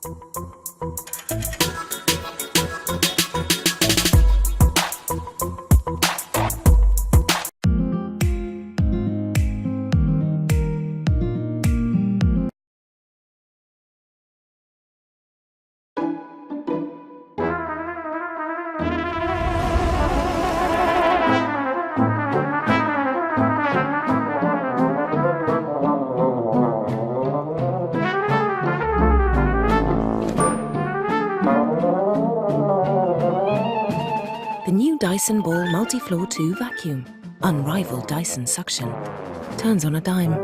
The new Dyson Ball Multi-Floor 2 Vacuum. Unrivaled Dyson suction. Turns on a dime.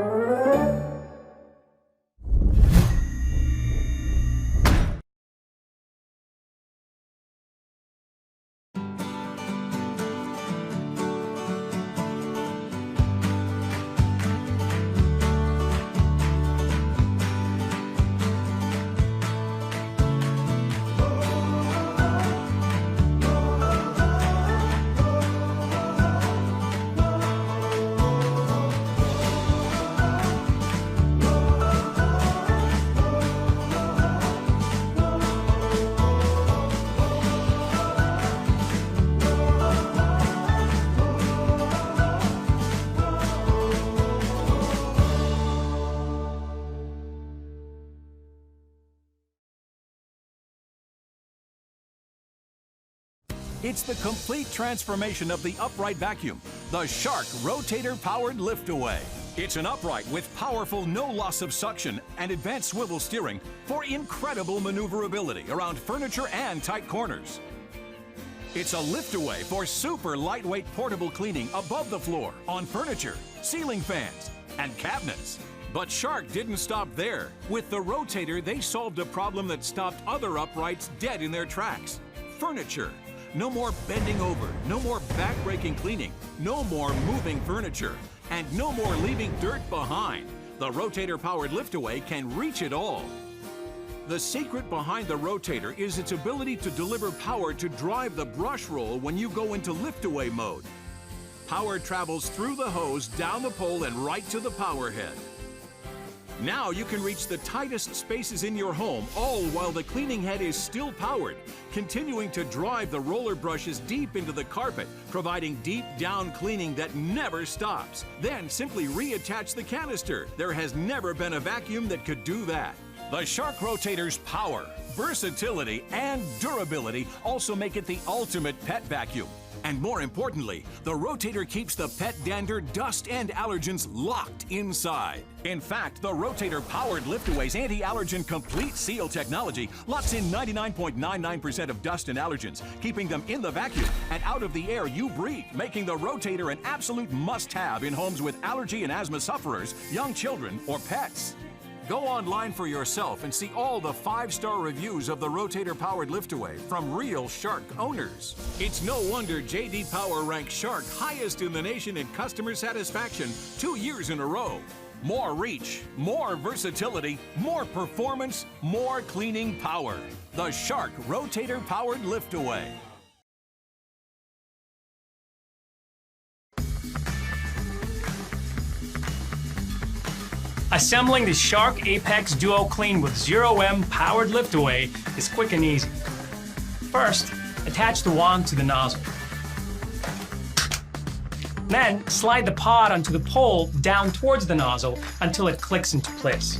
It's the complete transformation of the upright vacuum, the Shark Rotator-powered lift-away. It's an upright with powerful no loss of suction and advanced swivel steering for incredible maneuverability around furniture and tight corners. It's a lift-away for super lightweight portable cleaning above the floor, on furniture, ceiling fans, and cabinets. But Shark didn't stop there. With the Rotator, they solved a problem that stopped other uprights dead in their tracks. Furniture. No more bending over, no more back-breaking cleaning, no more moving furniture, and no more leaving dirt behind. The Rotator-powered lift-away can reach it all. The secret behind the Rotator is its ability to deliver power to drive the brush roll when you go into lift-away mode. Power travels through the hose, down the pole, and right to the power head. Now you can reach the tightest spaces in your home, all while the cleaning head is still powered, continuing to drive the roller brushes deep into the carpet, providing deep down cleaning that never stops. Then simply reattach the canister. There has never been a vacuum that could do that. The Shark Rotator's power, versatility, and durability also make it the ultimate pet vacuum. And more importantly, the Rotator keeps the pet dander, dust, and allergens locked inside. In fact, the Rotator-powered lift-away's anti-allergen complete seal technology locks in 99.99% of dust and allergens, keeping them in the vacuum and out of the air you breathe, making the Rotator an absolute must-have in homes with allergy and asthma sufferers, young children, or pets. Go online for yourself and see all the 5-star reviews of the Rotator-powered lift-away from real Shark owners. It's no wonder J.D. Power ranked Shark highest in the nation in customer satisfaction 2 years in a row. More reach, more versatility, more performance, more cleaning power. The Shark Rotator-powered lift-away. Assembling the Shark Apex Duo Clean with 0M powered lift-away is quick and easy. First, attach the wand to the nozzle. Then, slide the pod onto the pole down towards the nozzle until it clicks into place.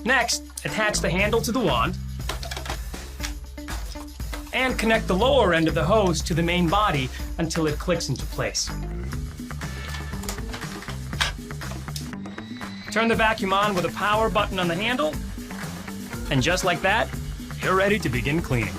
Next, attach the handle to the wand and connect the lower end of the hose to the main body until it clicks into place. Turn the vacuum on with a power button on the handle, and just like that, you're ready to begin cleaning.